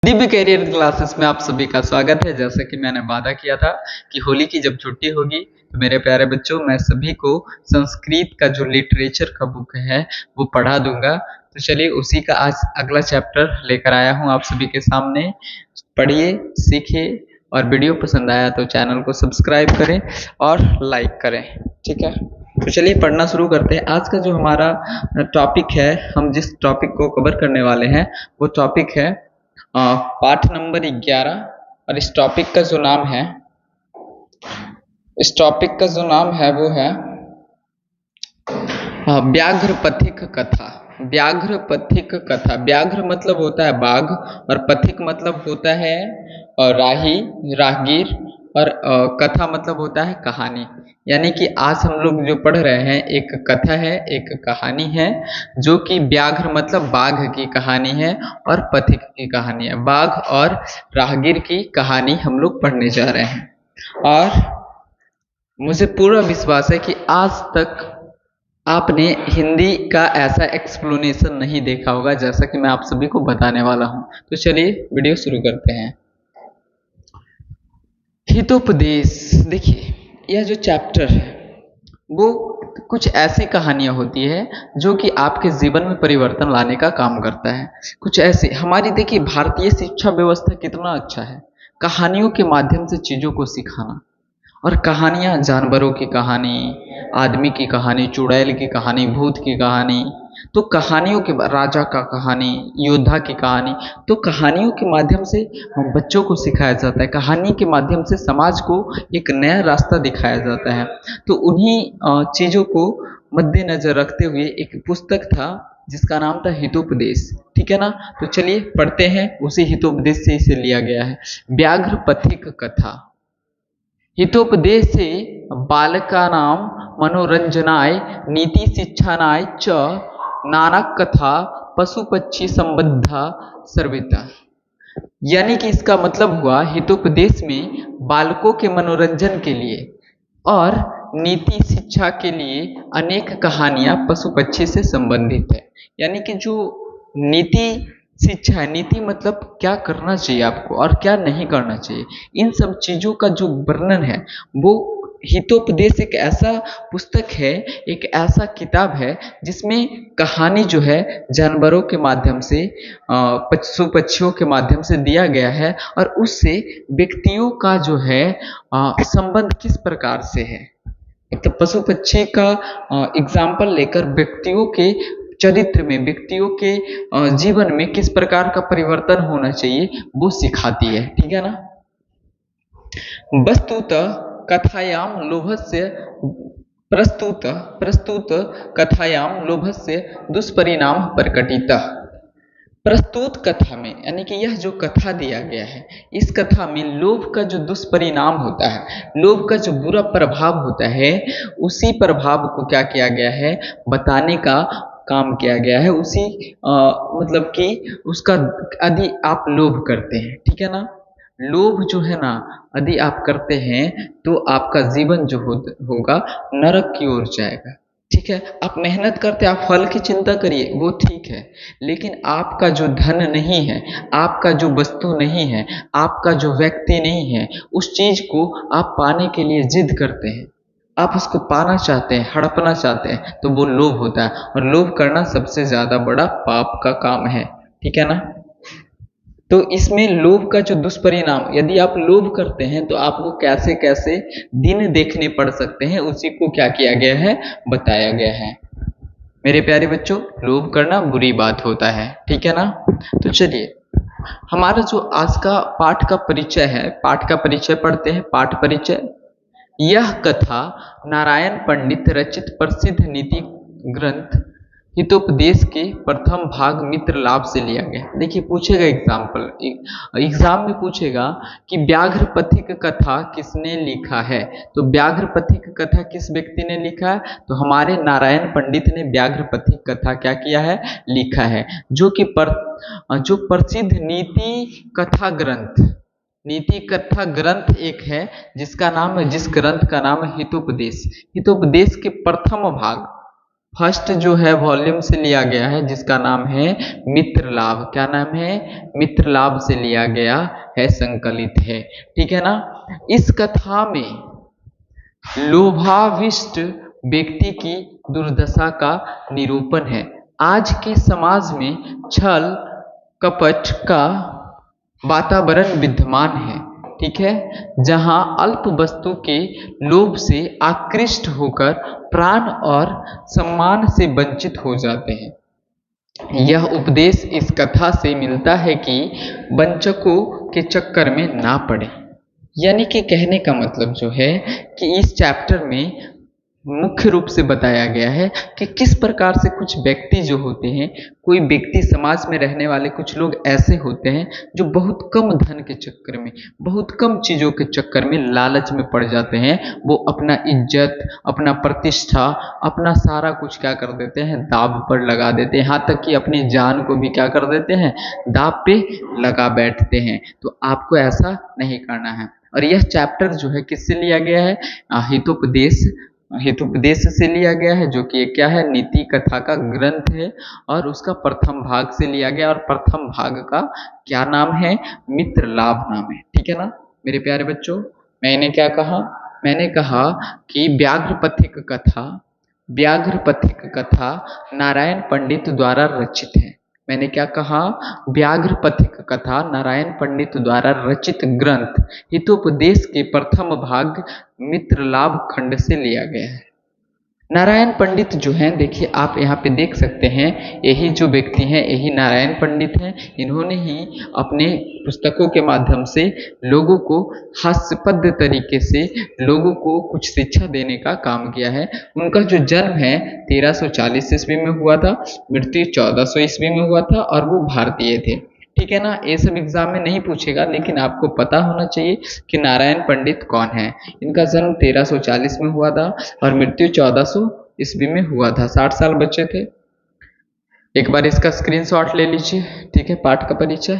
Divya career classes में आप सभी का स्वागत है। जैसा कि मैंने वादा किया था कि होली की जब छुट्टी होगी तो मेरे प्यारे बच्चों मैं सभी को संस्कृत का जो लिटरेचर का बुक है वो पढ़ा दूंगा। तो चलिए उसी का आज अगला चैप्टर लेकर आया हूँ आप सभी के सामने। पढ़िए, सीखिए और वीडियो पसंद आया तो चैनल को सब्सक्राइब करें और लाइक करें। ठीक है, तो चलिए पढ़ना शुरू करते हैं। आज का जो हमारा टॉपिक है, हम जिस टॉपिक को कवर करने वाले हैं वो टॉपिक है पाठ नंबर 11। और इस टॉपिक का जो नाम है वो है व्याघ्र पथिक कथा। व्याघ्र पथिक कथा। व्याघ्र मतलब होता है बाघ और पथिक मतलब होता है राहगीर और कथा मतलब होता है कहानी। यानी कि आज हम लोग जो पढ़ रहे हैं एक कथा है, एक कहानी है, जो कि व्याघ्र मतलब बाघ की कहानी है और पथिक की कहानी है। बाघ और राहगीर की कहानी हम लोग पढ़ने जा रहे हैं। और मुझे पूरा विश्वास है कि आज तक आपने हिंदी का ऐसा एक्सप्लेनेशन नहीं देखा होगा जैसा कि मैं आप सभी को बताने वाला हूं। तो चलिए वीडियो शुरू करते हैं। हितोपदेश। देखिए यह जो चैप्टर है वो कुछ ऐसी कहानियां होती है जो कि आपके जीवन में परिवर्तन लाने का काम करता है। कुछ ऐसे हमारी देखिए भारतीय शिक्षा व्यवस्था कितना अच्छा है, कहानियों के माध्यम से चीजों को सिखाना। और कहानियां, जानवरों की कहानी, आदमी की कहानी, चुड़ैल की कहानी, भूत की कहानी, तो कहानियों के राजा का कहानी, योद्धा की कहानी, तो कहानियों के माध्यम से बच्चों को सिखाया जाता है। कहानी के माध्यम से समाज को एक नया रास्ता दिखाया जाता है। तो उन्हीं चीज़ों को मद्देनजर रखते हुए एक पुस्तक था जिसका नाम था हितोपदेश। ठीक है ना, तो चलिए पढ़ते हैं। उसी हितोपदेश से इसे लिया गया है। व्याघ्र पथिक कथा। हितोपदेशे बालकानां मनोरंजनाय नीति शिक्षानाय च नाना कथा पशु पक्षी संबद्धा सर्विता। यानी कि इसका मतलब हुआ हितोपदेश में बालकों के मनोरंजन के लिए और नीति शिक्षा के लिए अनेक कहानियां पशु पक्षी से संबंधित है। यानी कि जो नीति शिक्षा है, नीति मतलब क्या करना चाहिए आपको और क्या नहीं करना चाहिए, इन सब चीज़ों का जो वर्णन है वो हितोपदेश एक ऐसा पुस्तक है, एक ऐसा किताब है जिसमें कहानी जो है जानवरों के माध्यम से, पशु पक्षियों के माध्यम से दिया गया है और उससे व्यक्तियों का जो है संबंध किस प्रकार से है। एक तो पशु पक्षी का एग्जाम्पल लेकर व्यक्तियों के चरित्र में, व्यक्तियों के जीवन में किस प्रकार का परिवर्तन होना चाहिए वो सिखाती है। ठीक है ना। वस्तुतः कथायां लोभस्य प्रस्तुत कथायां लोभस्य दुष्परिणाम प्रकटितः। प्रस्तुत कथा में, यानी कि यह जो कथा दिया गया है, इस कथा में लोभ का जो दुष्परिणाम होता है, लोभ का जो बुरा प्रभाव होता है, उसी प्रभाव को क्या किया गया है बताने का काम किया गया है। उसी मतलब कि उसका यदि आप लोभ करते हैं, ठीक है ना, लोभ जो है ना यदि आप करते हैं तो आपका जीवन जो होगा नरक की ओर जाएगा। ठीक है, आप मेहनत करते, आप फल की चिंता करिए वो ठीक है, लेकिन आपका जो धन नहीं है, आपका जो वस्तु नहीं है, आपका जो व्यक्ति नहीं है, उस चीज को आप पाने के लिए जिद करते हैं, आप उसको पाना चाहते हैं, हड़पना चाहते हैं, तो वो लोभ होता है। और लोभ करना सबसे ज्यादा बड़ा पाप का काम है। ठीक है ना। तो इसमें लोभ का जो दुष्परिणाम, यदि आप लोभ करते हैं तो आपको कैसे कैसे दिन देखने पड़ सकते हैं, उसी को क्या किया गया है बताया गया है। मेरे प्यारे बच्चों, लोभ करना बुरी बात होता है। ठीक है ना। तो चलिए हमारा जो आज का पाठ का परिचय है, पाठ का परिचय पढ़ते हैं। पाठ परिचय। यह कथा नारायण पंडित रचित प्रसिद्ध नीति ग्रंथ हितोपदेश के प्रथम भाग मित्र लाभ से लिया गया। देखिए पूछेगा एग्जाम में पूछेगा कि व्याघ्र पथिक कथा किसने लिखा है। तो व्याघ्र पथिक कथा किस व्यक्ति ने लिखा है, तो हमारे नारायण पंडित ने व्याघ्र पथिक कथा क्या किया है, लिखा है, जो कि जो प्रसिद्ध नीति कथा ग्रंथ एक है जिसका नाम है, जिस ग्रंथ का नाम है हितोपदेश। हितोपदेश के प्रथम भाग फर्स्ट जो है वॉल्यूम से लिया गया है, जिसका नाम है मित्र लाभ। क्या नाम है? मित्र लाभ से लिया गया है, संकलित है। ठीक है ना। इस कथा में लोभाविष्ट व्यक्ति की दुर्दशा का निरूपण है। आज के समाज में छल कपट का वातावरण विद्यमान है। ठीक है, जहां अल्प वस्तु के लोभ से आकृष्ट होकर प्राण और सम्मान से वंचित हो जाते हैं। यह उपदेश इस कथा से मिलता है कि वंचकों के चक्कर में ना पड़े। यानी कि कहने का मतलब जो है कि इस चैप्टर में मुख्य रूप से बताया गया है कि किस प्रकार से कुछ व्यक्ति जो होते हैं, कोई व्यक्ति, समाज में रहने वाले कुछ लोग ऐसे होते हैं जो बहुत कम धन के चक्कर में, बहुत कम चीज़ों के चक्कर में लालच में पड़ जाते हैं। वो अपना इज्जत, अपना प्रतिष्ठा, अपना सारा कुछ क्या कर देते हैं, दांव पर लगा देते हैं। यहाँ तक कि अपनी जान को भी क्या कर देते हैं, दांव पे लगा बैठते हैं। तो आपको ऐसा नहीं करना है। और यह चैप्टर जो है किससे लिया गया है? हितोपदेश से लिया गया है, जो कि क्या है, नीति कथा का ग्रंथ है। और उसका प्रथम भाग से लिया गया, और प्रथम भाग का क्या नाम है? मित्र लाभ नाम है। ठीक है ना मेरे प्यारे बच्चों। मैंने क्या कहा? मैंने कहा कि व्याघ्र पथिक कथा नारायण पंडित द्वारा रचित है। मैंने क्या कहा? व्याघ्र पथिक कथा नारायण पंडित द्वारा रचित ग्रंथ हितोपदेश के प्रथम भाग मित्र लाभ खंड से लिया गया है। नारायण पंडित जो हैं, देखिए आप यहाँ पे देख सकते हैं, यही जो व्यक्ति हैं यही नारायण पंडित हैं। इन्होंने ही अपने पुस्तकों के माध्यम से लोगों को हास्यपद तरीके से लोगों को कुछ शिक्षा देने का काम किया है। उनका जो जन्म है 1340 ईस्वी में हुआ था, मृत्यु 1400 ईस्वी में हुआ था, और वो भारतीय थे। ठीक है ना। ये सब एग्जाम में नहीं पूछेगा, लेकिन आपको पता होना चाहिए कि नारायण पंडित कौन है। इनका जन्म 1340 में हुआ था और मृत्यु 1400 ईस्वी में हुआ था। 60 साल बच्चे थे। एक बार इसका स्क्रीनशॉट ले लीजिए। ठीक है, पाठ का परिचय।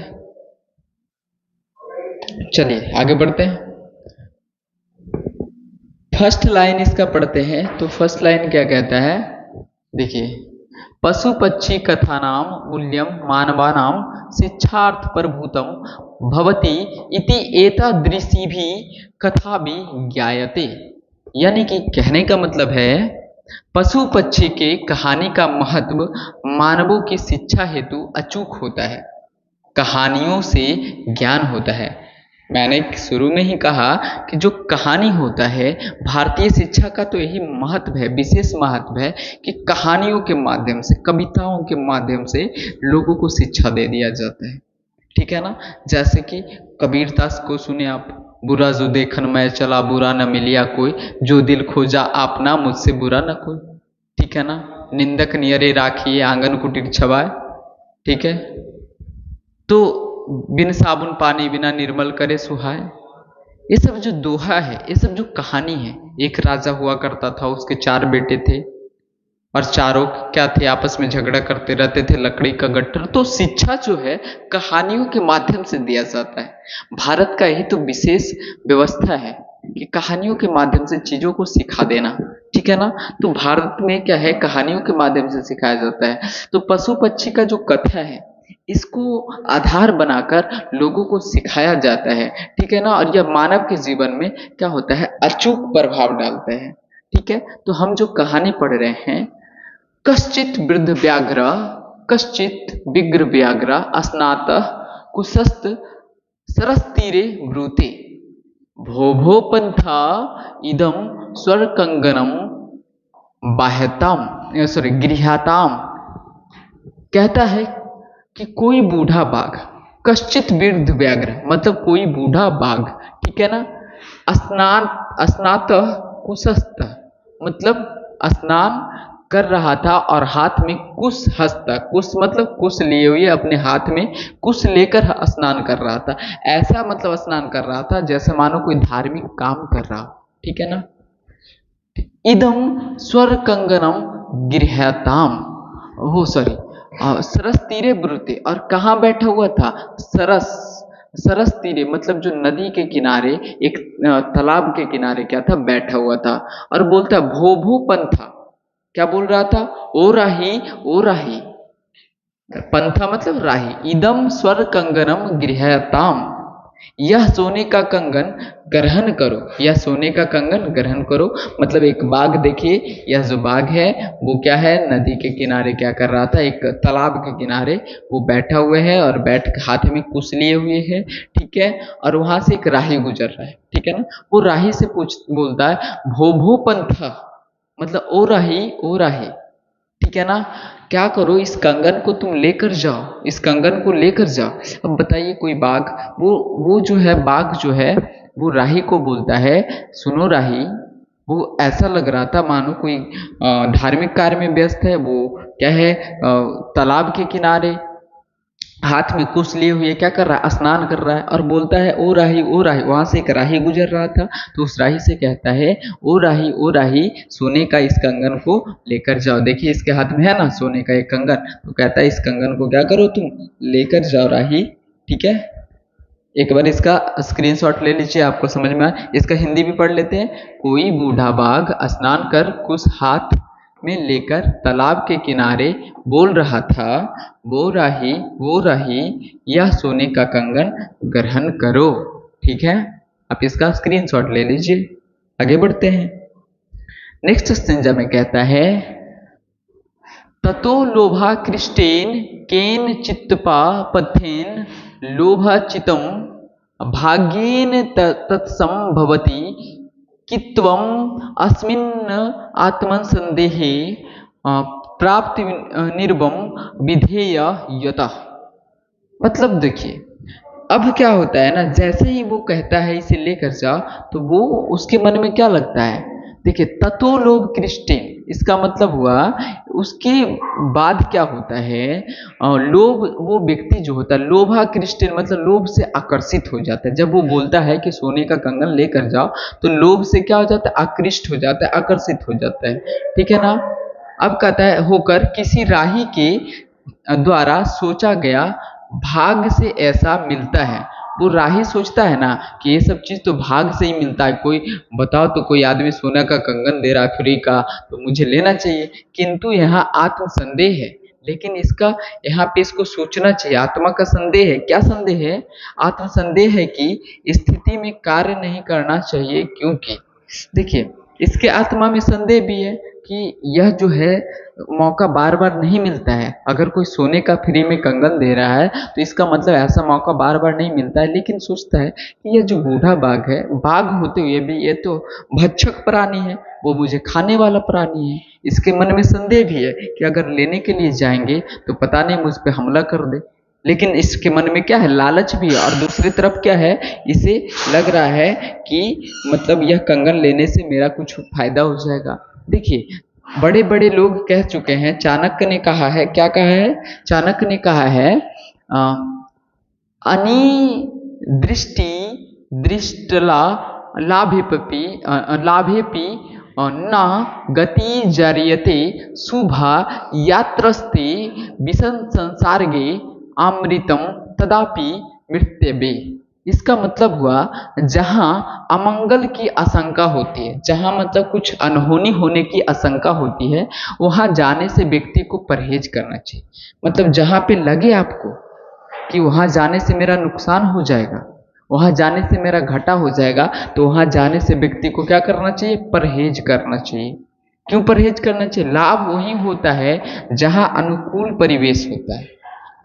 चलिए आगे बढ़ते हैं। फर्स्ट लाइन इसका पढ़ते हैं। तो फर्स्ट लाइन क्या कहता है, देखिए, पशु पक्षी कथानाम मूल्यम मानवानाम शिक्षार्थ प्रभूतम भवति इति एतादृशी भी कथा भी ज्ञायते। यानी कि कहने का मतलब है, पशु पक्षी के कहानी का महत्व मानवों की शिक्षा हेतु अचूक होता है। कहानियों से ज्ञान होता है। मैंने शुरू में ही कहा कि जो कहानी होता है, भारतीय शिक्षा का तो यही महत्व है, विशेष महत्व है कि कहानियों के माध्यम से, कविताओं के माध्यम से लोगों को शिक्षा दे दिया जाता है। ठीक है ना। जैसे कि कबीरदास को सुने आप, बुरा जो देखन मैं चला बुरा न मिलिया कोई, जो दिल खोजा आपना मुझसे बुरा न कोई। ठीक है ना। निंदक नियरे राखिए आंगन कुटीर छवाए। ठीक है। तो बिन साबुन पानी बिना निर्मल करे सुहाए। ये सब जो दोहा है, ये सब जो कहानी है, एक राजा हुआ करता था, उसके 4 बेटे थे और चारों क्या थे, आपस में झगड़ा करते रहते थे, लकड़ी का गट्ठर। तो शिक्षा जो है कहानियों के माध्यम से दिया जाता है। भारत का यही तो विशेष व्यवस्था है कि कहानियों के माध्यम से चीजों को सिखा देना। ठीक है ना। तो भारत में क्या है, कहानियों के माध्यम से सिखाया जाता है। तो पशु पक्षी का जो कथा है, इसको आधार बनाकर लोगों को सिखाया जाता है। ठीक है ना। और यह मानव के जीवन में क्या होता है, अचूक प्रभाव डालता है। ठीक है। तो हम जो कहानी पढ़ रहे हैं, कश्चित वृद्ध व्याघ्र कश्चित विग्र व्याघ्र स्नात कुशस्त सरस तीरे ब्रूते भो भो पंथा इदम स्वर कंगनम बाह्यताम गृह्याताम। कहता है कि कोई बूढ़ा बाघ, कश्चित वृद्ध व्याघ्र मतलब कोई बूढ़ा बाघ, ठीक है ना, स्नात कुशस्त मतलब स्नान कर रहा था और हाथ में कुश हस्ता, कुश मतलब कुश लिए हुए, अपने हाथ में कुश लेकर स्नान कर रहा था। ऐसा मतलब स्नान कर रहा था जैसे मानो कोई धार्मिक काम कर रहा हो। ठीक है ना। इदम स्वर कंगनम गृह्यताम, हो सॉरी, सरस तीरे ब्रुते, और कहाँ बैठा हुआ था, सरस तीरे मतलब जो नदी के किनारे, एक तालाब के किनारे क्या था, बैठा हुआ था। और बोलता भो भो पंथा, क्या बोल रहा था? ओ राही, ओ राही, पंथा मतलब राही, इदम स्वर कंगनम गृहताम, यह सोने का कंगन ग्रहण करो, यह सोने का कंगन ग्रहण करो। मतलब एक बाघ देखिए, यह जो बाघ है वो क्या है, नदी के किनारे क्या कर रहा था, एक तालाब के किनारे वो बैठा हुए है और बैठ हाथ में कुश लिए हुए है, ठीक है। और वहां से एक राही गुजर रहा है, ठीक है ना। वो राही से बोलता है भो भो पंथ, मतलब ओ राही, ओ राही, ठीक है ना। क्या करो, इस कंगन को तुम लेकर जाओ, इस कंगन को लेकर जाओ। अब बताइए कोई बाघ, वो जो है बाघ जो है वो राही को बोलता है, सुनो राही। वो ऐसा लग रहा था मानो कोई धार्मिक कार्य में व्यस्त है, वो क्या है तालाब के किनारे हाथ में कुश लिए हुए क्या कर रहा है, स्नान कर रहा है, और बोलता है ओ राही, ओ राही। वहां से एक राही गुजर रहा था, तो उस राही से कहता है ओ राही, ओ राही, सोने का इस कंगन को लेकर जाओ। देखिए इसके हाथ में है ना सोने का एक कंगन, तो कहता है इस कंगन को क्या करो तुम, लेकर जाओ राही, ठीक है। एक बार इसका स्क्रीनशॉट ले लीजिए, आपको समझ में आए। इसका हिंदी भी पढ़ लेते हैं। कोई बूढ़ा बाघ स्नान कर कुश हाथ में लेकर तालाब के किनारे बोल रहा था, वो राही, वो राही, यह सोने का कंगन ग्रहण करो, ठीक है। आप इसका स्क्रीनशॉट ले लीजिए। आगे बढ़ते हैं। नेक्स्ट स्टेंजा में कहता है ततो लोभा कृष्टेन केन चित्तपा पथेन लोभा चितम भाग्येन तत्संभवति कित्वम अस्मिन् आत्मन संदेहे प्राप्ति निर्बम विधेय यतः। मतलब देखिए अब क्या होता है ना, जैसे ही वो कहता है इसे लेकर जाओ, तो वो उसके मन में क्या लगता है, देखिए ततो लोभ कृष्टेन, इसका मतलब हुआ उसके बाद क्या होता है, लोभ, वो व्यक्ति जो होता है लोभा कृष्टेन मतलब लोभ से आकर्षित हो जाता है। जब वो बोलता है कि सोने का कंगन लेकर जाओ, तो लोभ से क्या हो जाता है, आकृष्ट हो जाता है, आकर्षित हो जाता है, ठीक है ना। अब कहता है होकर किसी राही के द्वारा सोचा गया भाग से ऐसा मिलता है। वो राही सोचता है ना कि ये सब चीज़ तो भाग से ही मिलता है, कोई बताओ तो कोई आदमी सोना का कंगन दे रहा है फ्री का, तो मुझे लेना चाहिए। किंतु यहाँ आत्म संदेह है, लेकिन इसका यहाँ पे इसको सोचना चाहिए। आत्मा का संदेह है, क्या संदेह है, आत्म संदेह है कि स्थिति में कार्य नहीं करना चाहिए, क्योंकि देखिए इसके आत्मा में संदेह भी है कि यह जो है मौका बार बार नहीं मिलता है। अगर कोई सोने का फ्री में कंगन दे रहा है तो इसका मतलब ऐसा मौका बार बार नहीं मिलता है। लेकिन सोचता है कि यह जो बूढ़ा बाघ है, बाघ होते हुए भी ये तो भक्षक प्राणी है, वो मुझे खाने वाला प्राणी है। इसके मन में संदेह भी है कि अगर लेने के लिए जाएंगे तो पता नहीं मुझ पर हमला कर दे। लेकिन इसके मन में क्या है, लालच भी है। और दूसरी तरफ क्या है, इसे लग रहा है कि मतलब यह कंगन लेने से मेरा कुछ फायदा हो जाएगा। देखिए बड़े बड़े लोग कह चुके हैं, चाणक्य ने कहा है, क्या कहा है, चाणक्य ने कहा है अनिदृष्टि दृष्टला लाभेपि लाभेपि न गति जरियते शुभा यात्रस्ते विषम संसार्गे अमृतम तदापि मृत्यबे। इसका मतलब हुआ जहां अमंगल की आशंका होती है, जहां मतलब कुछ अनहोनी होने की आशंका होती है, वहां जाने से व्यक्ति को परहेज करना चाहिए। मतलब जहां पे लगे आपको कि वहां जाने से मेरा नुकसान हो जाएगा, वहां जाने से मेरा घाटा हो जाएगा, तो वहां जाने से व्यक्ति को क्या करना चाहिए, परहेज करना चाहिए। क्यों परहेज करना चाहिए, लाभ वही होता है जहां अनुकूल परिवेश होता है।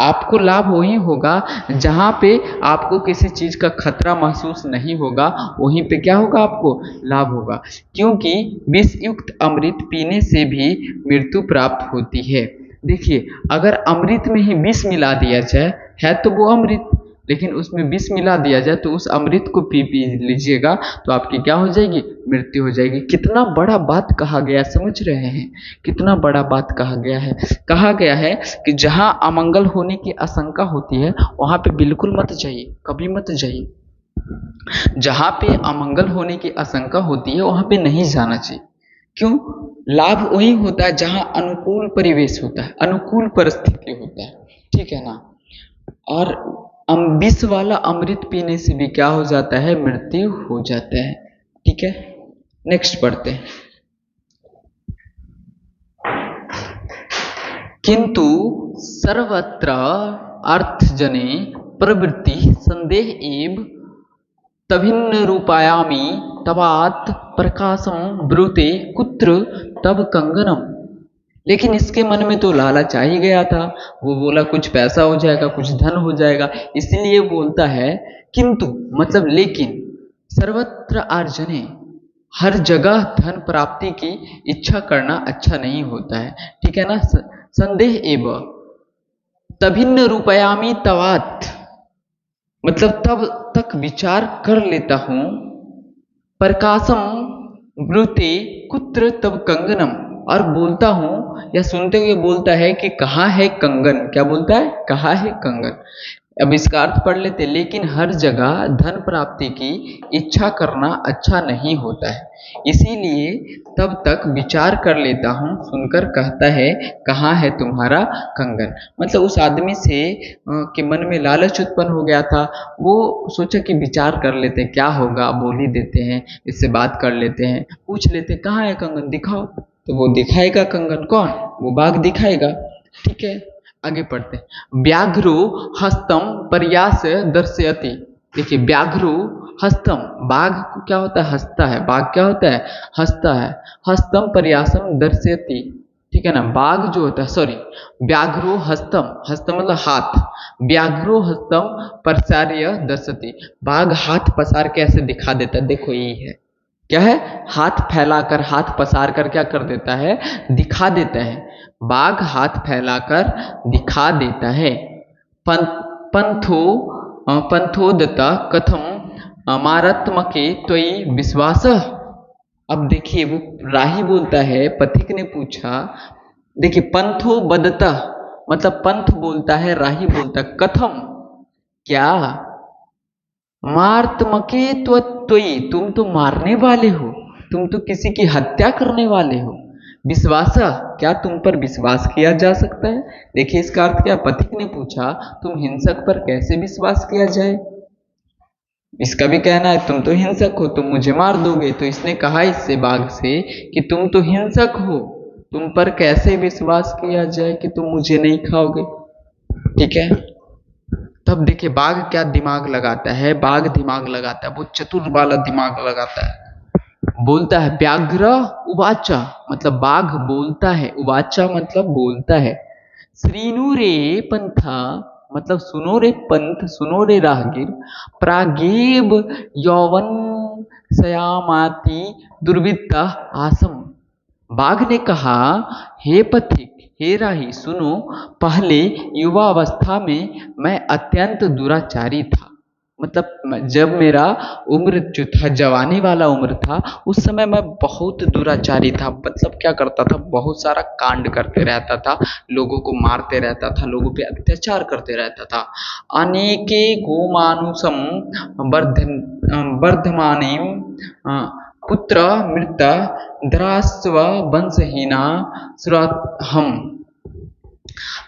आपको लाभ वही होगा जहाँ पे आपको किसी चीज़ का खतरा महसूस नहीं होगा, वहीं पे क्या होगा, आपको लाभ होगा। क्योंकि विषयुक्त अमृत पीने से भी मृत्यु प्राप्त होती है। देखिए अगर अमृत में ही विष मिला दिया जाए, है तो वो अमृत, लेकिन उसमें विष मिला दिया जाए तो उस अमृत को पी लीजिएगा तो आपकी क्या हो जाएगी, मृत्यु हो जाएगी। कितना बड़ा बात कहा गया, समझ रहे हैं, कितना बड़ा बात कहा गया है। कहा गया है कि जहां अमंगल होने की आशंका होती है वहां पे बिल्कुल मत जाइए, कभी मत जाइए। जहां पे अमंगल होने की आशंका होती है वहां पे नहीं जाना चाहिए। क्यों, लाभ वही होता है जहां अनुकूल परिवेश होता है, अनुकूल परिस्थिति होता है, ठीक है ना। और विष वाला अमृत पीने से भी क्या हो जाता है, मृत्यु हो जाता है, ठीक है। नेक्स्ट पढ़ते हैं। किंतु सर्वत्र अर्थजने प्रवृत्ति संदेह एव तभिन्न रूपायामी तवात प्रकाशम ब्रूते कुत्र तब कंगनम। लेकिन इसके मन में तो लालच आ ही गया था। वो बोला कुछ पैसा हो जाएगा, कुछ धन हो जाएगा, इसलिए बोलता है किंतु मतलब लेकिन सर्वत्र आर्जने, हर जगह धन प्राप्ति की इच्छा करना अच्छा नहीं होता है, ठीक है ना। संदेह एव तभिन्न रूपयामी तवात, मतलब तब तक विचार कर लेता हूं, प्रकाशम ब्रूते कुत्र तब कंगनम, और बोलता हूं या सुनते हुए बोलता है कि कहाँ है कंगन। क्या बोलता है? कहाँ है कंगन। अब इसका अर्थ पढ़ लेते। लेकिन हर जगह धन प्राप्ति की इच्छा करना अच्छा नहीं होता है, इसीलिए तब तक विचार कर लेता हूँ। सुनकर कहता है कहाँ है तुम्हारा कंगन। मतलब उस आदमी से के मन में लालच उत्पन्न हो गया था। वो सोचा कि विचार कर लेते हैं, क्या होगा, बोल ही देते हैं, इससे बात कर लेते हैं, पूछ लेते हैं कहाँ है कंगन, दिखाओ। तो वो दिखाएगा कंगन। कौन? वो बाघ दिखाएगा, ठीक है। आगे पढ़ते हैं। व्याघ्रो हस्तम प्रयास दर्शयति। देखिए व्याघ्रो हस्तम, बाघ को क्या होता है? हंसता है। बाघ क्या होता है? हंसता है। हस्तम प्रयासम दर्शयति, ठीक है ना। बाघ जो होता है, सॉरी, व्याघ्रो हस्तम, हस्तम मतलब हाथ, व्याघ्रो हस्तम प्रसार्य दर्शति, बाघ हाथ पसार के ऐसे दिखा देता है, देखो यही है। क्या है? हाथ फैलाकर, हाथ पसार कर क्या कर देता है? दिखा देता है। बाघ हाथ फैलाकर दिखा देता है। पंथोदता कथम मारात्मके त्वयि विश्वास। अब देखिए वो राही बोलता है, पथिक ने पूछा। देखिए पंथो बदता मतलब पंथ बोलता है, राही बोलता है कथम, क्या, मार्तमके त्वयि तुम तो मारने वाले हो, तुम तो किसी की हत्या करने वाले हो, विश्वासा क्या तुम पर विश्वास किया जा सकता है। देखिए इसका अर्थ क्या? पथिक ने पूछा तुम हिंसक पर कैसे विश्वास किया जाए। इसका भी कहना है तुम तो हिंसक हो, तुम मुझे मार दोगे। तो इसने कहा इससे, बाघ से, कि तुम तो हिंसक हो, तुम पर कैसे विश्वास किया जाए कि तुम मुझे नहीं खाओगे, ठीक है। तब देखिए बाघ क्या दिमाग लगाता है। बाघ दिमाग लगाता है, वो चतुर वाला दिमाग लगाता है। बोलता है व्याघ्र उवाचा, मतलब बाघ बोलता है, उवाचा मतलब बोलता है, श्रीनु रे पंथा मतलब सुनो रे पंथ, सुनो रे राहगीर, प्रागेव यौवन सयामाति दुर्विद्ता आसम। बाघ ने कहा हे पथिक, हे राही, सुनो, पहले युवा अवस्था में मैं अत्यंत दुराचारी था। मतलब जब मेरा उम्र जो था, जवानी वाला उम्र था, उस समय मैं बहुत दुराचारी था। मतलब क्या करता था? बहुत सारा कांड करते रहता था, लोगों को मारते रहता था, लोगों पे अत्याचार करते रहता था। अनेके गोमानुषम वर्धमाने पुत्र मृता द्रास्व वंशहीना सुराहम।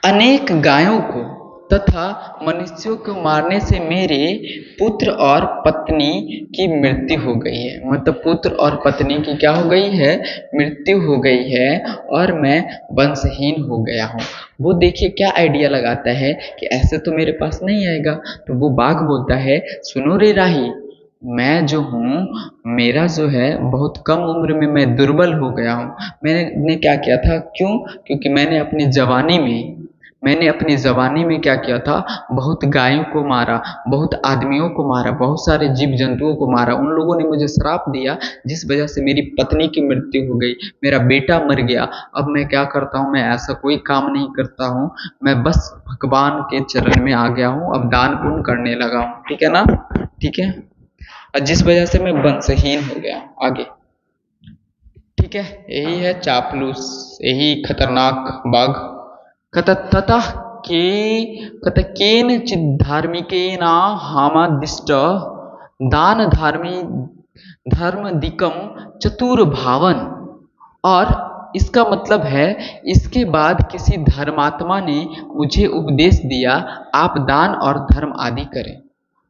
अनेक गायों को तथा मनुष्यों को मारने से मेरे पुत्र और पत्नी की मृत्यु हो गई है। मतलब पुत्र और पत्नी की क्या हो गई है? मृत्यु हो गई है, और मैं वंशहीन हो गया हूँ। वो देखिए क्या आइडिया लगाता है कि ऐसे तो मेरे पास नहीं आएगा। तो वो बाघ बोलता है सुनो रे राही, मैं जो हूँ, मेरा जो है बहुत कम उम्र में मैं दुर्बल हो गया हूँ। मैंने क्या किया था? क्यों? क्योंकि मैंने अपनी जवानी में क्या किया था? बहुत गायों को मारा, बहुत आदमियों को मारा, बहुत सारे जीव जंतुओं को मारा। उन लोगों ने मुझे श्राप दिया, जिस वजह से मेरी पत्नी की मृत्यु हो गई, मेरा बेटा मर गया। अब मैं क्या करता हूँ? मैं ऐसा कोई काम नहीं करता हूँ, मैं बस भगवान के चरण में आ गया हूँ, अब दान पुण्य करने लगा हूँ, ठीक है ना। ठीक है, और जिस वजह से मैं वंशहीन हो गया। आगे ठीक है, यही है चापलूस, यही खतरनाक बाघ। ततः केनचित् धार्मिकेना हामादिष्ट दान धर्मदिकम चतुर भावन। और इसका मतलब है, इसके बाद किसी धर्मात्मा ने मुझे उपदेश दिया, आप दान और धर्म आदि करें।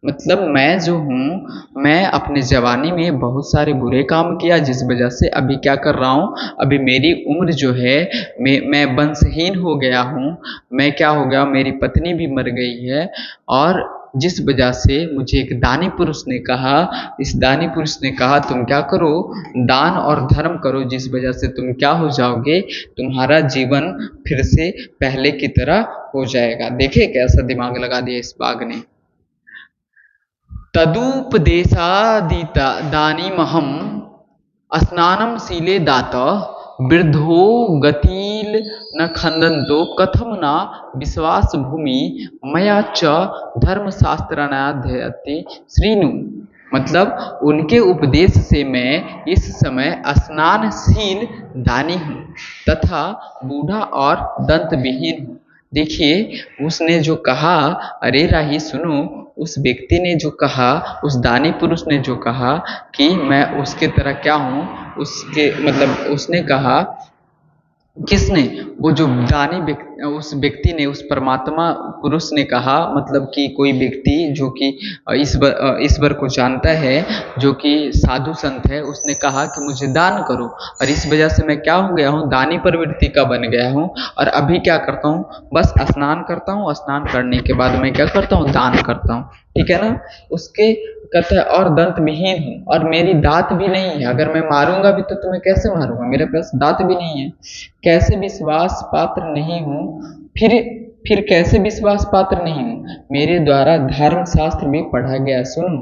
मतलब मैं जो हूँ, मैं अपने जवानी में बहुत सारे बुरे काम किया, जिस वजह से अभी क्या कर रहा हूँ, अभी मेरी उम्र जो है, मैं वंशहीन हो गया हूँ। मैं क्या हो गया, मेरी पत्नी भी मर गई है। और जिस वजह से मुझे एक दानी पुरुष ने कहा, इस दानी पुरुष ने कहा तुम क्या करो, दान और धर्म करो, जिस वजह से तुम क्या हो जाओगे, तुम्हारा जीवन फिर से पहले की तरह हो जाएगा। देखे कैसा दिमाग लगा दिया इस बाघ ने। तदुपदेशादिता दानीमहं स्नानं शीले दात वृद्धो गतिल न खंदन्तो कथम न विश्वास भूमि मया च धर्मशास्त्रनाध्ययति श्रीनु। मतलब उनके उपदेश से मैं इस समय स्नानशील दानी हूँ तथा बूढ़ा और दंतविहीन हूँ। देखिए उसने जो कहा, अरे राही सुनो, उस व्यक्ति ने जो कहा, उस दानी पुरुष ने जो कहा कि मैं उसके तरह क्या हूँ, उसके मतलब उसने कहा, किसने, वो जो दानी व्यक्ति, उस व्यक्ति ने, उस परमात्मा पुरुष ने कहा, मतलब कि कोई व्यक्ति जो कि ईश्वर को जानता है, जो कि साधु संत है, उसने कहा कि मुझे दान करो, और इस वजह से मैं क्या हो गया हूँ, दानी प्रवृत्ति का बन गया हूँ। और अभी क्या करता हूँ, बस स्नान करता हूँ, स्नान करने के बाद मैं क्या करता हूँ, दान करता हूँ। ठीक है ना। उसके कहता है और दंत विहीन हूँ, और मेरी दांत भी नहीं है, अगर मैं मारूंगा भी तो तुम्हें कैसे मारूंगा, मेरे पास दांत भी नहीं है, कैसे विश्वास पात्र नहीं हूँ। फिर कैसे विश्वास पात्र नहीं हूँ, मेरे द्वारा धर्म शास्त्र भी पढ़ा गया। सुनो,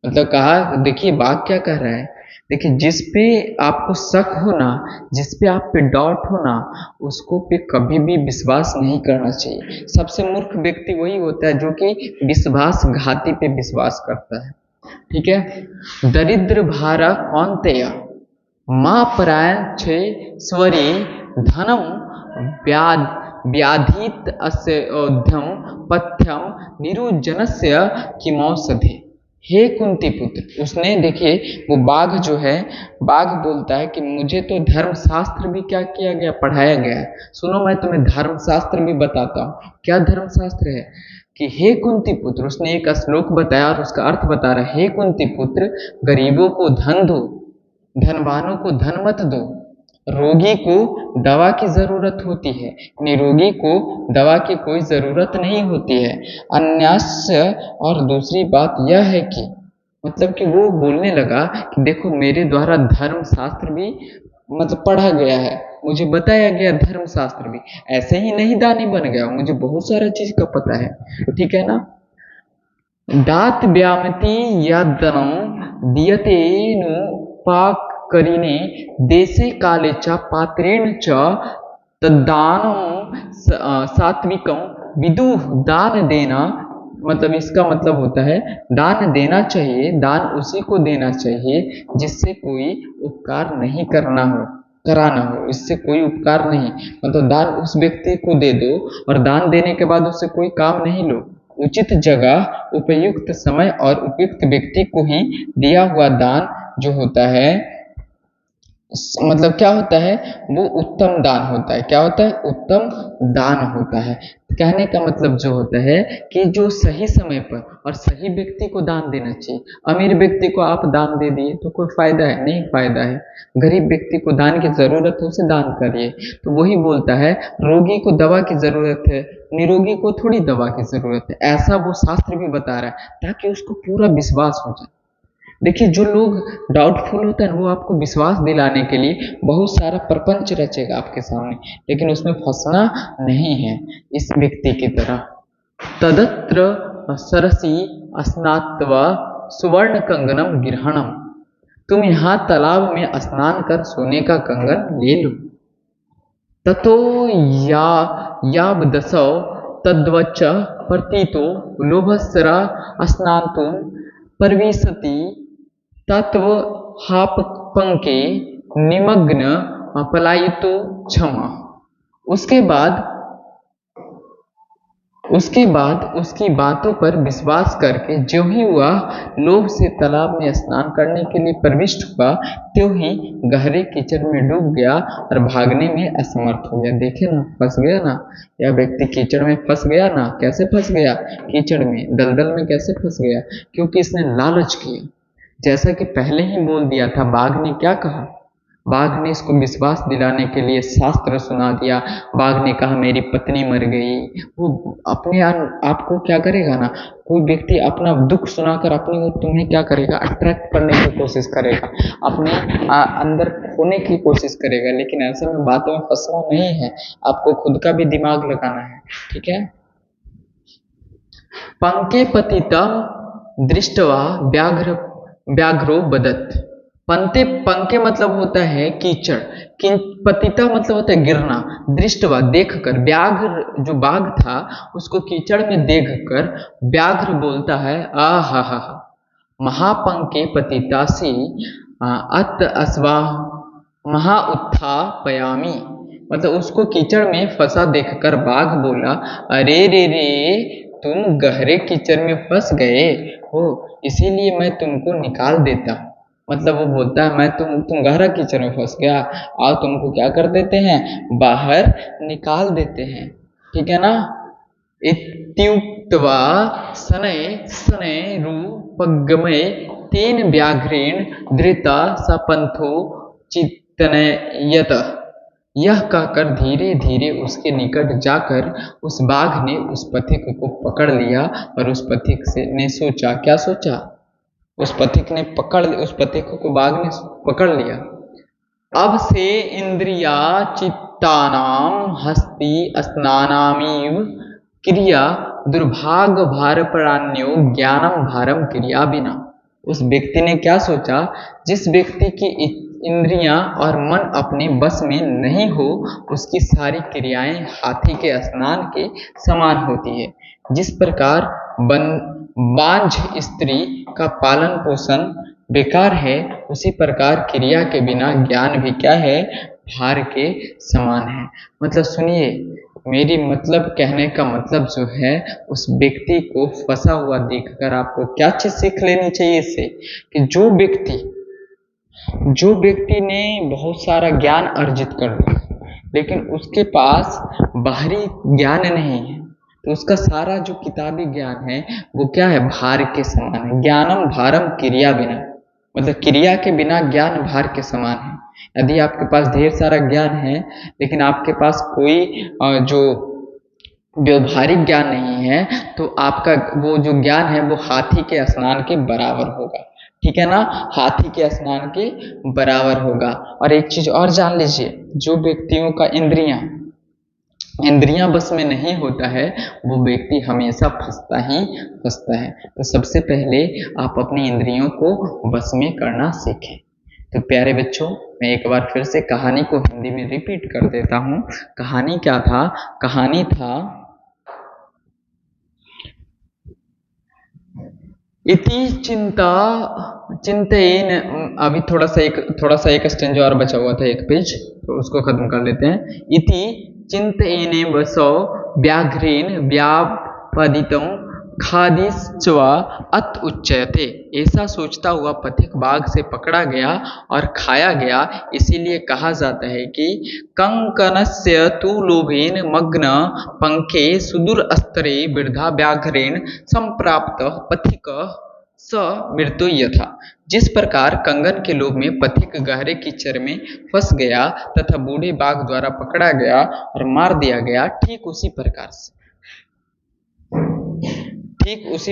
मतलब कहा, देखिए बात क्या कह रहा है, देखिए जिस पे आपको शक हो ना, जिस पे आप पे डाउट हो ना, उसको पे कभी भी विश्वास नहीं करना चाहिए। सबसे मूर्ख व्यक्ति वही होता है जो कि विश्वासघाती पे विश्वास करता है। ठीक है। दरिद्र भारा कौन्तेय माँ परायण छे स्वरी धनम व्याधित अस्य औध्यम पथ्यम निरुजनस्य किमौषधे। हे कुंती पुत्र, उसने देखिए वो बाघ जो है, बाघ बोलता है कि मुझे तो धर्मशास्त्र भी क्या किया गया, पढ़ाया गया है। सुनो मैं तुम्हें धर्मशास्त्र भी बताता हूँ। क्या धर्मशास्त्र है कि हे कुंती पुत्र, उसने एक श्लोक बताया और उसका अर्थ बता रहा है। हे कुंती पुत्र, गरीबों को धन दो, धनवानों को धन मत दो, रोगी को दवा की जरूरत होती है, निरोगी को दवा की कोई जरूरत नहीं होती है। अन्यास्य, और दूसरी बात यह है कि मतलब कि वो बोलने लगा कि देखो मेरे द्वारा धर्म शास्त्र भी मतलब पढ़ा गया है, मुझे बताया गया धर्म शास्त्र भी, ऐसे ही नहीं दानी बन गया, मुझे बहुत सारा चीज का पता है। ठीक है ना। दात व्यामति यदनं दीयते नु पाक करीने देशे काले च पात्रेण च तद्दानम सात्विकम विदुः। दान देना, मतलब इसका मतलब होता है दान देना चाहिए, दान उसी को देना चाहिए जिससे कोई उपकार नहीं कराना हो, इससे कोई उपकार नहीं, मतलब दान उस व्यक्ति को दे दो, और दान देने के बाद उससे कोई काम नहीं लो। उचित जगह, उपयुक्त समय और उपयुक्त व्यक्ति को ही दिया हुआ दान जो होता है, मतलब क्या होता है, वो उत्तम दान होता है। क्या होता है, उत्तम दान होता है। कहने का मतलब जो होता है कि जो सही समय पर और सही व्यक्ति को दान देना चाहिए। अमीर व्यक्ति को आप दान दे दिए तो कोई फायदा है नहीं, फायदा है। गरीब व्यक्ति को दान की जरूरत है, उसे दान करिए। तो वही बोलता है, रोगी को दवा की जरूरत है, निरोगी को थोड़ी दवा की जरूरत है, ऐसा वो शास्त्र भी बता रहा है, ताकि उसको पूरा विश्वास हो जाए। देखिए जो लोग डाउटफुल होता है वो आपको विश्वास दिलाने के लिए बहुत सारा प्रपंच रचेगा आपके सामने, लेकिन उसमें फंसना नहीं है इस व्यक्ति की तरह। तदत्र सरसी स्नात्वा सुवर्ण कंगनम गिरहणम। तुम यहाँ तालाब में स्नान कर सोने का कंगन ले लो। ततो या यावदसौ तद्वच प्रतीतो लोभस्रा स्नातुं प्रविशति तत्व हाप पंके निमग्न पलायितो क्षमा। उसके बाद उसके बाद उसकी बातों पर विश्वास करके जो ही वह लोभ से तालाब में स्नान करने के लिए प्रविष्ट हुआ, त्यों ही गहरे कीचड़ में डूब गया और भागने में असमर्थ हो गया। देखे ना, फंस गया ना, यह व्यक्ति कीचड़ में फंस गया ना। कैसे फंस गया? कीचड़ में, दलदल में कैसे फंस गया? क्योंकि इसने लालच किया। जैसा कि पहले ही बोल दिया था, बाघ ने क्या कहा? बाघ ने इसको विश्वास दिलाने के लिए शास्त्र सुना दिया। बाघ ने कहा मेरी पत्नी मर गई। वो अपने आपको क्या करेगा ना, कोई व्यक्ति अपना दुख सुनाकर अपने को तुम्हें क्या करेगा, अट्रैक्ट करने की कोशिश करेगा, अपने अंदर खोने की कोशिश करेगा। लेकिन ऐसे में बातों में फंसना नहीं है, आपको खुद का भी दिमाग लगाना है। ठीक है। पंके पतितम दृष्टवा व्याघ्रो बदत। पंके मतलब होता है कीचड़, पतिता मतलब होता है गिरना, दृष्टवा देखकर, व्याघ्र जो बाघ था उसको कीचड़ में देखकर व्याघ्र बोलता है आ हा हा हा, महापंके पतितासी अत अस्वा महा उत्थापयामी। मतलब उसको कीचड़ में फंसा देखकर बाघ बोला, अरे रे रे, तुम गहरे कीचड़ में फंस गए हो, इसीलिए मैं तुमको निकाल देता हूँ। मतलब वो बोलता है मैं तुम गहरा कीचड़ में फंस गया, आओ तुमको क्या कर देते हैं, बाहर निकाल देते हैं। ठीक है ना। इत्युक्त्वा शनै शनै रूपगमय तेन व्याघ्रेण धृता सपंथो चित्तनयत। यह कहकर धीरे धीरे उसके निकट जाकर उस बाघ ने उस पथिक को पकड़ लिया और उस पथिक से ने सोचा, क्या सोचा? उस पथिक को बाघ ने पकड़ लिया। अब से इंद्रिया चित्तानाम हस्ति स्नानामीव क्रिया दुर्भाग्य भार प्राण्यो ज्ञानम भारम क्रिया बिना। उस व्यक्ति ने क्या सोचा, जिस व्यक्ति की इंद्रियां और मन अपने बस में नहीं हो, उसकी सारी क्रियाएं हाथी के स्नान के समान होती है। जिस प्रकार बांझ स्त्री का पालन पोषण बेकार है, उसी प्रकार क्रिया के बिना ज्ञान भी क्या है, भार के समान है। मतलब सुनिए, मेरी मतलब कहने का मतलब जो है, उस व्यक्ति को फंसा हुआ देखकर आपको क्या चीज सीख लेनी चाहिए इससे, कि जो व्यक्ति ने बहुत सारा ज्ञान अर्जित कर लिया लेकिन उसके पास बाहरी ज्ञान नहीं है, तो उसका सारा जो किताबी ज्ञान है वो क्या है, भार के समान है। ज्ञानम भारम क्रिया बिना, मतलब क्रिया के बिना ज्ञान भार के समान है। यदि आपके पास ढेर सारा ज्ञान है लेकिन आपके पास कोई जो व्यवहारिक ज्ञान नहीं है, तो आपका वो जो ज्ञान है वो हाथी के स्नान के बराबर होगा। ठीक है ना, हाथी के स्नान के बराबर होगा। और एक चीज और जान लीजिए, जो व्यक्तियों का इंद्रियां बस में नहीं होता है, वो व्यक्ति हमेशा फंसता है। तो सबसे पहले आप अपनी इंद्रियों को बस में करना सीखें। तो प्यारे बच्चों, मैं एक बार फिर से कहानी को हिंदी में रिपीट कर देता हूँ। कहानी क्या था? कहानी था इति चिंतेन। अभी थोड़ा सा एक स्टेंजा और बचा हुआ था, एक पेज, तो उसको खत्म कर लेते हैं। इति चिंतेन वसो व्याघ्रेन व्यापदितं खादिश्चवा अत उच्यते। ऐसा सोचता हुआ पथिक बाघ से पकड़ा गया और खाया गया, इसीलिए कहा जाता है कि कंकनस्य तु लोभेन मग्न पंखे सुदूर स्तरे वृद्धा व्याघ्रेण संप्राप्त पथिक स मृत्यु यथा। जिस प्रकार कंगन के लोभ में पथिक गहरे कीचड़ में फंस गया तथा बूढ़े बाघ द्वारा पकड़ा गया और मार दिया गया, ठीक उसी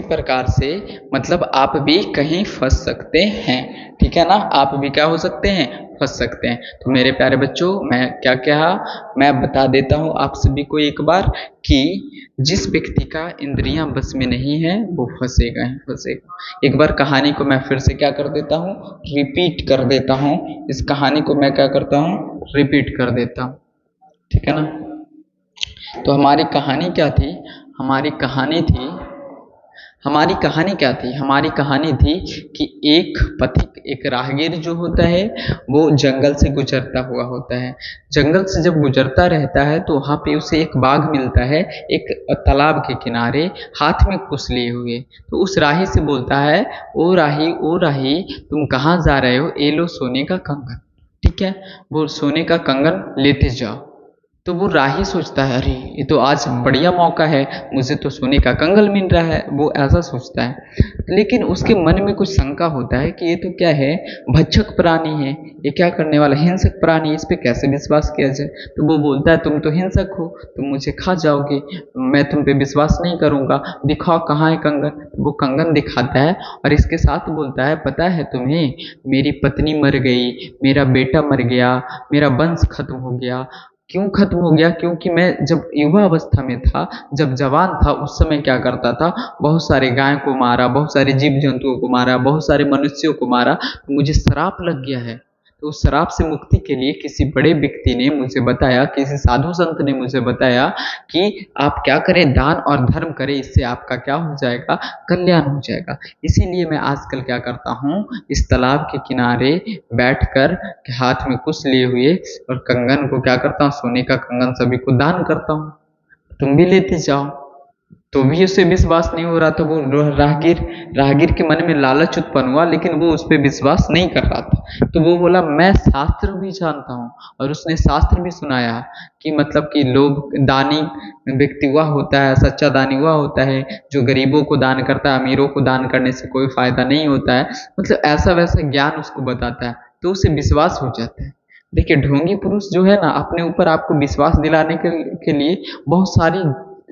प्रकार से मतलब आप भी कहीं फंस सकते हैं। ठीक है ना, आप भी क्या हो सकते हैं, फंस सकते हैं। तो मेरे प्यारे बच्चों, मैं क्या कहा, मैं बता देता हूँ आप सभी को एक बार कि जिस व्यक्ति का इंद्रियां बस में नहीं है वो फंसेगा ही फंसेगा। एक बार कहानी को मैं फिर से क्या कर देता हूँ, रिपीट कर देता हूँ। इस कहानी को मैं क्या करता हूँ, रिपीट कर देता हूँ। ठीक है ना। तो हमारी कहानी क्या थी? हमारी कहानी थी हमारी कहानी क्या थी? हमारी कहानी थी कि एक पथिक, एक राहगीर जो होता है वो जंगल से गुजरता हुआ होता है। जंगल से जब गुजरता रहता है तो वहाँ पे उसे एक बाघ मिलता है, एक तालाब के किनारे, हाथ में कुश लिए हुए। तो उस राही से बोलता है, ओ राही, तुम कहाँ जा रहे हो? ये लो सोने का कंगन। ठीक है, वो सोने का कंगन लेते जाओ। तो वो राही सोचता है, अरे ये तो आज बढ़िया मौका है, मुझे तो सोने का कंगन मिल रहा है, वो ऐसा सोचता है। लेकिन उसके मन में कुछ शंका होता है कि ये तो क्या है, भक्षक प्राणी है, ये क्या करने वाला, हिंसक प्राणी, इस पे कैसे विश्वास किया जाए। तो वो बोलता है, तुम तो हिंसक हो, तुम मुझे खा जाओगे, मैं तुम पे विश्वास नहीं करूंगा, दिखाओ कहाँ है कंगन। वो कंगन दिखाता है और इसके साथ बोलता है, पता है तुम्हें, मेरी पत्नी मर गई, मेरा बेटा मर गया, मेरा वंश खत्म हो गया। क्यों खत्म हो गया? क्योंकि मैं जब युवा अवस्था में था, जब जवान था, उस समय क्या करता था, बहुत सारे गाय को मारा, बहुत सारे जीव जंतुओं को मारा, बहुत सारे मनुष्यों को मारा, तो मुझे श्राप लग गया है। तो उस श्राप से मुक्ति के लिए किसी बड़े व्यक्ति ने मुझे बताया, किसी साधु संत ने मुझे बताया कि आप क्या करें, दान और धर्म करें, इससे आपका क्या हो जाएगा, कल्याण हो जाएगा। इसीलिए मैं आजकल क्या करता हूँ, इस तालाब के किनारे बैठकर हाथ में कुश लिए हुए और कंगन को क्या करता हूँ, सोने का कंगन सभी को दान करता हूँ, तुम भी लेते जाओ। तो भी उसे विश्वास नहीं हो रहा था। वो राहगीर राहगीर के मन में लालच उत्पन्न हुआ, लेकिन वो उस पर विश्वास नहीं कर रहा था। तो वो बोला, मैं शास्त्र भी जानता हूँ। और उसने शास्त्र भी सुनाया कि मतलब कि लोग, दानी व्यक्ति हुआ होता है, सच्चा दानी हुआ होता है जो गरीबों को दान करता है, अमीरों को दान करने से कोई फायदा नहीं होता है, मतलब ऐसा वैसा ज्ञान उसको बताता है। तो उसे विश्वास हो जाता है। देखिए, ढोंगी पुरुष जो है ना, अपने ऊपर आपको विश्वास दिलाने के लिए बहुत सारी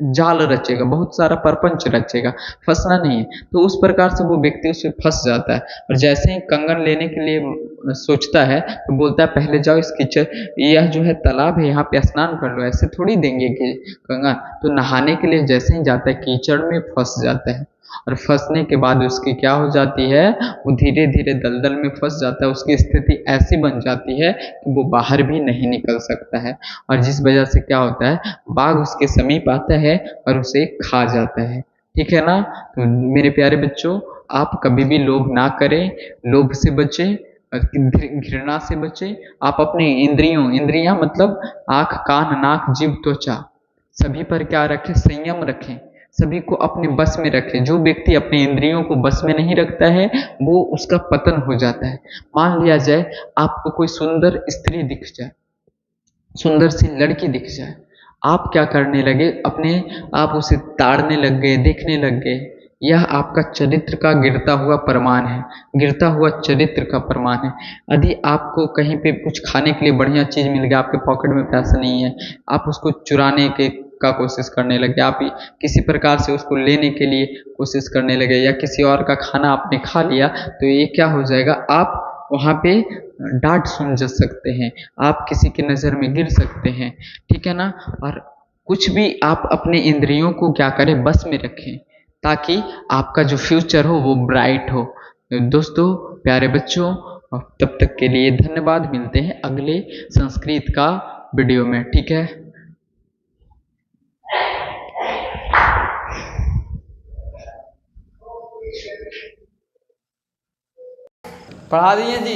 जाल रचेगा, बहुत सारा परपंच रचेगा, फंसना नहीं है। तो उस प्रकार से वो व्यक्ति उसमें फंस जाता है। और जैसे ही कंगन लेने के लिए सोचता है तो बोलता है, पहले जाओ इस कीचड़, यह जो है तालाब है, यहाँ पे स्नान कर लो, ऐसे थोड़ी देंगे कि कंगन। तो नहाने के लिए जैसे ही जाता है, कीचड़ में फंस जाता है। और फंसने के बाद उसकी क्या हो जाती है, वो धीरे धीरे दलदल में फंस जाता है। उसकी स्थिति ऐसी बन जाती है कि वो बाहर भी नहीं निकल सकता है। और जिस वजह से क्या होता है, बाघ उसके समीप आता है और उसे खा जाता है। ठीक है ना? तो मेरे प्यारे बच्चों, आप कभी भी लोभ ना करें, लोभ से बचें, घृणा से बचें। आप अपनी इंद्रियां मतलब आँख, कान, नाक, जीभ, त्वचा, सभी पर क्या रखें, संयम रखें, सभी को अपने बस में रखें। जो व्यक्ति अपने इंद्रियों को बस में नहीं रखता है, वो उसका पतन हो जाता है। मान लिया जाए आपको कोई सुंदर स्त्री दिख जाए, सुंदर सी लड़की दिख जाए, आप क्या करने लगे, अपने आप उसे ताड़ने लग गए, देखने लग गए। यह आपका चरित्र का गिरता हुआ प्रमाण है, गिरता हुआ चरित्र का प्रमाण है। यदि आपको कहीं पे कुछ खाने के लिए बढ़िया चीज़ मिल गया, आपके पॉकेट में पैसा नहीं है, आप उसको चुराने के का कोशिश करने लगे, आप किसी प्रकार से उसको लेने के लिए कोशिश करने लगे, या किसी और का खाना आपने खा लिया, तो ये क्या हो जाएगा, आप वहाँ पे डांट सुन जा सकते हैं, आप किसी की नज़र में गिर सकते हैं। ठीक है ना? और कुछ भी आप अपने इंद्रियों को क्या करें, बस में रखें, ताकि आपका जो फ्यूचर हो वो ब्राइट हो। दोस्तों, प्यारे बच्चों, तब तक के लिए धन्यवाद। मिलते हैं अगले संस्कृत का वीडियो में। ठीक है? पढ़ा दिए जी।